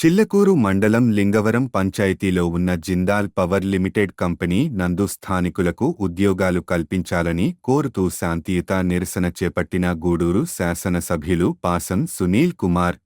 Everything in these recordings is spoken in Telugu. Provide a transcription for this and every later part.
చిల్లకూరు మండలం లింగవరం పంచాయతీలో ఉన్న జిందాల్ పవర్ లిమిటెడ్ కంపెనీ నందు స్థానికులకు ఉద్యోగాలు కల్పించాలని కోరుతూ శాంతియుత నిరసన చేపట్టిన గూడూరు శాసనసభ్యులు పాసం సునీల్ కుమార్.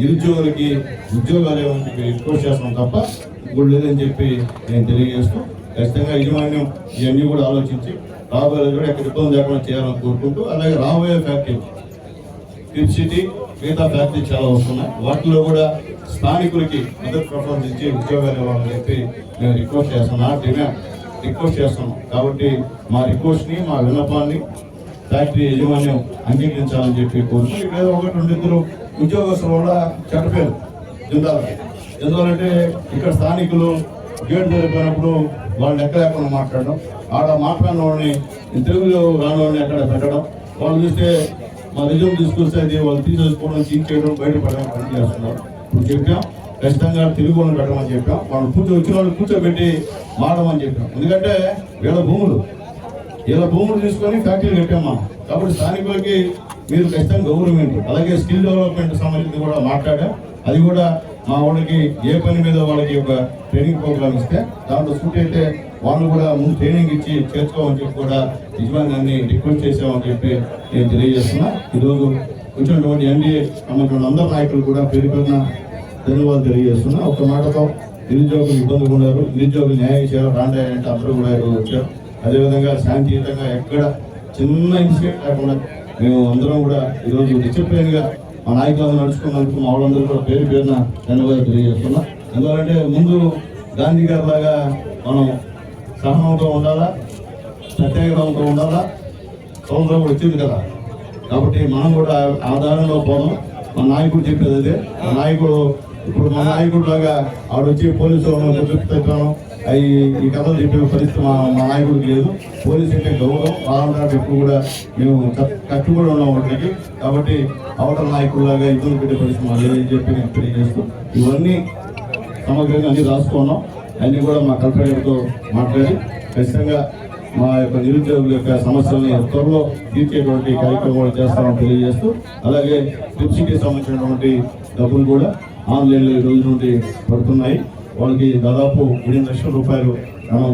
నిరుద్యోగులకి ఉద్యోగాలు ఏమని చెప్పి రిక్వెస్ట్ చేస్తున్నాం తప్ప ఇప్పుడు లేదని చెప్పి నేను తెలియజేస్తూ ఖచ్చితంగా యాజమాన్యం ఇవన్నీ కూడా ఆలోచించి రాబోయే కూడా ఎక్కడ ఇబ్బంది లేకుండా చేయాలని కోరుకుంటూ, అలాగే రాబోయే ఫ్యాక్టరీ క్రిప్ సిటీ మిగతా ఫ్యాక్టరీ చాలా వస్తున్నాయి, వాటిలో కూడా స్థానికులకి మొదటి ప్రిఫరెన్స్ ఇచ్చి ఉద్యోగాలు ఇవ్వాలని చెప్పి నేను రిక్వెస్ట్ చేస్తున్నాం. కాబట్టి మా రిక్వెస్ట్ని, మా విన్నపాన్ని ఫ్యాక్టరీ యాజమాన్యం అంగీకరించాలని చెప్పి కోరుతూ, ఇక్కడ ఒకటి రెండిద్దరు ఉద్యోగస్తులు కూడా చెట్టపేరు జిందాలకి. ఎందుకంటే ఇక్కడ స్థానికులు గేట్ జరిగిపోయినప్పుడు వాళ్ళని ఎక్కడెక్కడ మాట్లాడడం, ఆడ మాట్లాడిన వాళ్ళని తెలుగులో రాని వాళ్ళని ఎక్కడ పెట్టడం, వాళ్ళు చూస్తే మా రిజ్యూమ్ తీసుకొస్తే అది వాళ్ళు తీసేసుకోవడం, చేయడం, బయటపడడం పని చేస్తున్నారు. ఇప్పుడు చెప్పాం ఖచ్చితంగా తెలుగు వాళ్ళని పెట్టమని చెప్పాం, వాళ్ళు వచ్చిన వాళ్ళు కూర్చోబెట్టి మాడమని చెప్పాం. ఎందుకంటే వీళ్ళ భూములు తీసుకొని ఫ్యాక్టరీలు కట్టాం మనం. కాబట్టి స్థానికులకి మీరు ఖచ్చితంగా గౌరవం, అలాగే స్కిల్ డెవలప్మెంట్ సంబంధించి కూడా మాట్లాడాం. అది కూడా మా వాళ్ళకి ఏ పని మీద వాళ్ళకి ఒక ట్రైనింగ్ ప్రోగ్రామ్ ఇస్తే దాంట్లో సూట్ అయితే వాళ్ళు కూడా ముందు ట్రైనింగ్ ఇచ్చి చేర్చుకోమని చెప్పి కూడా యజమాని రిక్వెస్ట్ చేసామని చెప్పి నేను తెలియజేస్తున్నా. ఈరోజు వచ్చినటువంటి ఎన్డీఏ సంబంధించిన అందరు నాయకులు కూడా పేరు పేరున ధన్యవాదాలు తెలియజేస్తున్నా. ఒక మాటతో నిరుద్యోగులు ఇబ్బందులు ఉన్నారు, నిరుద్యోగులు న్యాయం చేయాలి రాండే అంటే అందరూ కూడా వచ్చారు. అదేవిధంగా శాంతియుతంగా ఎక్కడ చిన్న ఇన్సిడెంట్ లేకుండా మేము అందరం కూడా ఈరోజు డిసిప్లిన్గా మా నాయకులను నడుచుకున్నందుకు మా వాళ్ళందరూ కూడా పేరు పేరున ధన్యవాదాలు తెలియజేస్తున్నాం. ఎందుకంటే ముందు గాంధీ గారి లాగా మనం సహనంతో ఉండాలా, సత్యాగ్రహంతో ఉండాలా, సౌందర్యం కూడా వచ్చింది కదా. కాబట్టి మనం కూడా ఆ దారిలో పోదాం. మా నాయకుడు చెప్పేది అదే. మా నాయకుడు లాగా ఆడొచ్చి పోలీసు చెప్తాను ఈ కథలు చెప్పే పరిస్థితి మా నాయకుడికి లేదు. పోలీసు అంటే గౌరవం, రావడానికి ఎక్కువ కూడా మేము కట్టుబడి ఉన్నాం వాటికి. కాబట్టి అవతల నాయకుడిలాగా ఇబ్బంది పెట్టే పరిస్థితి మా లేదని చెప్పి నేను తెలియజేస్తూ, ఇవన్నీ సమగ్రంగా అన్ని రాసుకున్నాం. అన్నీ కూడా మా కలెక్టర్తో మాట్లాడి ఖచ్చితంగా మా యొక్క నిరుద్యోగుల యొక్క సమస్యల్ని త్వరలో తీర్చేటువంటి కార్యక్రమాలు చేస్తామని తెలియజేస్తూ, అలాగే ట్రిప్స్కి సంబంధించినటువంటి డబ్బులు కూడా ఆన్లైన్లో ఈ రోజు నుండి పడుతున్నాయి. వాళ్ళకి దాదాపు 8 లక్షల రూపాయలు మనం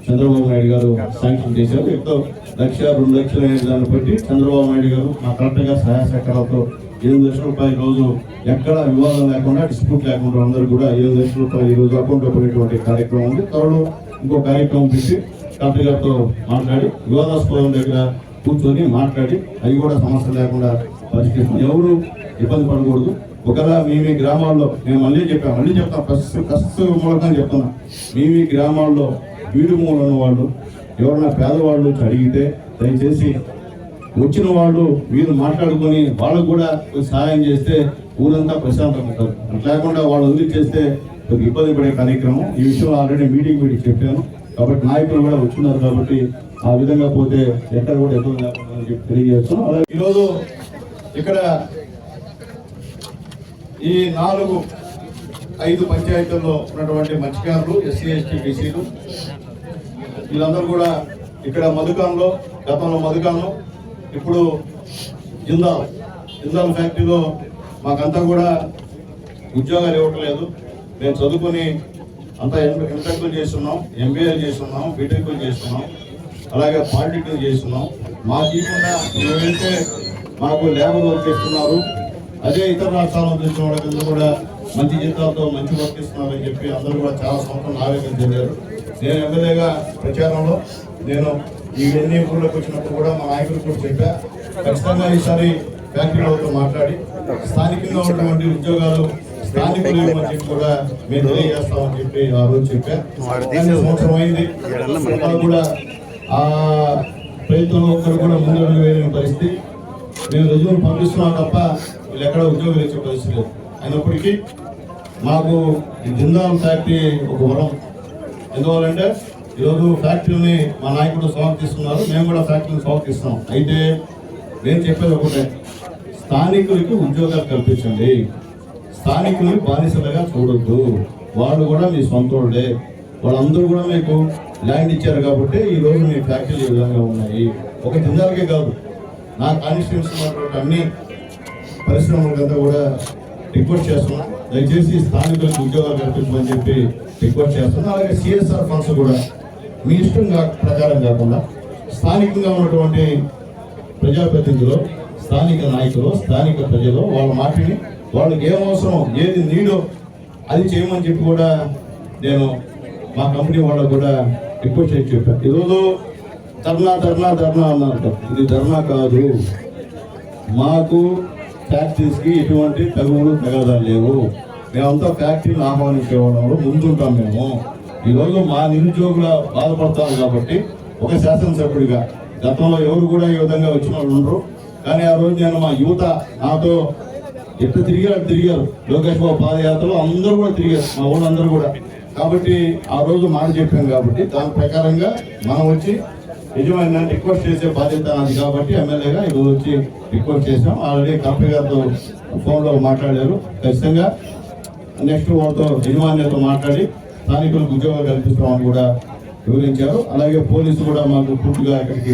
చంద్రబాబు నాయుడు గారు శాంక్షన్ చేశారు. ఎంతో 1-2 లక్షలు అనే దాన్ని బట్టి చంద్రబాబు నాయుడు గారు మా కలెక్టర్ గారు సహాయ సహకారాలతో 7 లక్షల రూపాయలు రోజు ఎక్కడ వివాదం లేకుండా, డిస్ప్యూట్ లేకుండా అందరూ కూడా 7 లక్షల రూపాయలు ఈ రోజు అకౌంట్లో పడేటువంటి కార్యక్రమం ఉంది. త్వరలో ఇంకో కార్యక్రమం పెట్టి కలెక్టర్ గారితో మాట్లాడి వివాదాస్పదం దగ్గర కూర్చొని మాట్లాడి అవి కూడా సమస్య లేకుండా పరిష్కరిస్తాం. ఎవరు ఇబ్బంది పడకూడదు. ఒకవేళ మీ గ్రామాల్లో నేను మళ్ళీ చెప్తాను ఫస్ట్ మూలంగా చెప్తున్నా, మీ గ్రామాల్లో వీడు మూలన్న వాళ్ళు ఎవరైనా పేదవాళ్ళు అడిగితే దయచేసి వచ్చిన వాళ్ళు వీళ్ళు మాట్లాడుకొని వాళ్ళకు కూడా కొంచెం సహాయం చేస్తే ఊరంతా ప్రశాంతంగా ఉంటుంది. అట్లా లేకుండా వాళ్ళు వదిలి చేస్తే కొద్దిగా ఇబ్బంది పడే కార్యక్రమం. ఈ విషయంలో ఆల్రెడీ మీటింగ్ చెప్పాను కాబట్టి నాయకులు కూడా వచ్చినారు కాబట్టి ఆ విధంగా పోతే ఎక్కడ కూడా ఇబ్బంది లేకుండా అని చెప్పి తెలియజేస్తున్నాం. అలాగే ఈరోజు ఇక్కడ ఈ 4-5 పంచాయతీల్లో ఉన్నటువంటి మత్స్యకారులు, ఎస్సీ ఎస్టీ బీసీలు వీళ్ళందరూ కూడా ఇక్కడ మధుకాంలో, గతంలో మధుకాంలో, ఇప్పుడు జిందాల్ ఫ్యాక్టరీలో మాకంతా కూడా ఉద్యోగాలు ఇవ్వట్లేదు. మేము చదువుకొని అంతా ఎంటెక్లు చేస్తున్నాం, ఎంబీఏలు చేస్తున్నాం, బీటెక్లు చేస్తున్నాం, అలాగే పాలిటెక్నిక్ చేస్తున్నాం. మాకు ఇవ్వకుండా మేమైతే మాకు లేబర్ వర్క్ చేస్తున్నారు. అదే ఇతర రాష్ట్రాల్లో చూసిన వాళ్ళ కూడా మంచి జీతాలతో మంచి వర్క్ ఇస్తున్నారని చెప్పి అందరూ కూడా చాలా సంవత్సరం ఆవేదన చెందారు. నేను ఎమ్మెల్యేగా ప్రచారంలో నేను ఇవన్నీ ఊళ్ళోకి వచ్చినప్పుడు కూడా మా నాయకులు కూడా చెప్పా, ఖచ్చితంగా ఈసారి ఫ్యాక్టరీలతో మాట్లాడి స్థానికంగా ఉన్నటువంటి ఉద్యోగాలు స్థానికులు ఇవ్వమని చెప్పి కూడా మేము తెలియజేస్తామని చెప్పి ఆ రోజు చెప్పా. సంవత్సరం అయింది, కూడా ఆ ప్రయత్నంలో ఒక్కరు కూడా ముందు వేయని పరిస్థితి. మేము రుజువులు పంపిస్తున్నాం తప్ప వీళ్ళు ఎక్కడ ఉద్యోగాలు ఇచ్చే పరిస్థితి లేదు. అయినప్పటికీ మాకు ఈ జిందాల్ ఫ్యాక్టరీ ఒక వరం. ఎందువల్లంటే ఈరోజు ఫ్యాక్టరీని మా నాయకుడు స్వాగతిస్తున్నారు, మేము కూడా ఫ్యాక్టరీని స్వాగతిస్తున్నాం. అయితే నేను చెప్పేది ఒకటే, స్థానికులకి ఉద్యోగాలు కల్పించండి, స్థానికుల్ని బానిసలుగా చూడొద్దు. వాళ్ళు కూడా మీ సొంతోళ్ళే, వాళ్ళందరూ కూడా మీకు ల్యాండ్ ఇచ్చారు కాబట్టి ఈ రోజు మీ ఫ్యాక్టరీలు ఈ విధంగా ఉన్నాయి. ఒక జిందాల్కే కాదు, నా కాన్స్టిట్యూన్సీ ఉన్నటువంటి అన్ని పరిశ్రమలకంతా కూడా రిక్వెస్ట్ చేస్తున్నాం, దయచేసి స్థానికులకు ఉద్యోగాలు కల్పించమని చెప్పి రిక్వెస్ట్ చేస్తున్నాం. అలాగే సిఎస్ఆర్ ఫండ్స్ కూడా మీ ఇష్టం ప్రకారం కాకుండా స్థానికంగా ఉన్నటువంటి ప్రజాప్రతినిధులు, స్థానిక నాయకులు, స్థానిక ప్రజలు వాళ్ళ మాటిని వాళ్ళకి ఏం అవసరం, ఏది నీడో అది చేయమని చెప్పి కూడా నేను మా కంపెనీ వాళ్ళకు కూడా రిక్వెస్ట్ చేసి చెప్పాను. ఈరోజు ధర్నా అన్నారు. ఇది ధర్నా కాదు, మాకు ఫ్యాక్టరీస్కి ఎటువంటి తగాదాలు లేవు. మేమంతా ఫ్యాక్టరీని ఆహ్వానించేవాళ్ళంలో ముందుంటాం. మేము ఈరోజు మా నిరుద్యోగుల బాధపడతాం కాబట్టి ఒక శాసనసభ్యుడిగా గతంలో ఎవరు కూడా ఈ విధంగా వచ్చిన వాళ్ళు ఉండరు. కానీ ఆ రోజు నేను మా యువత నాతో ఎట్లా తిరిగారు లోకేష్ బాబు పాదయాత్రలో అందరూ కూడా తిరిగారు, మా ఊళ్ళందరూ కూడా. కాబట్టి ఆ రోజు మాట చెప్పాం కాబట్టి దాని ప్రకారంగా మనం వచ్చి యజమాని రిక్వెస్ట్ చేసే బాధ్యత నాది కాబట్టి ఎమ్మెల్యేగా ఈరోజు వచ్చి రిక్వెస్ట్ చేసాం. ఆల్రెడీ కలెక్టర్ గారితో ఫోన్లో మాట్లాడారు. ఖచ్చితంగా నెక్స్ట్ వాళ్ళతో యజమానితో మాట్లాడి స్థానికులకు ఉద్యోగాలు కల్పిస్తామని కూడా వివరించారు. అలాగే పోలీసు కూడా మాకు పూర్తిగా ఇక్కడికి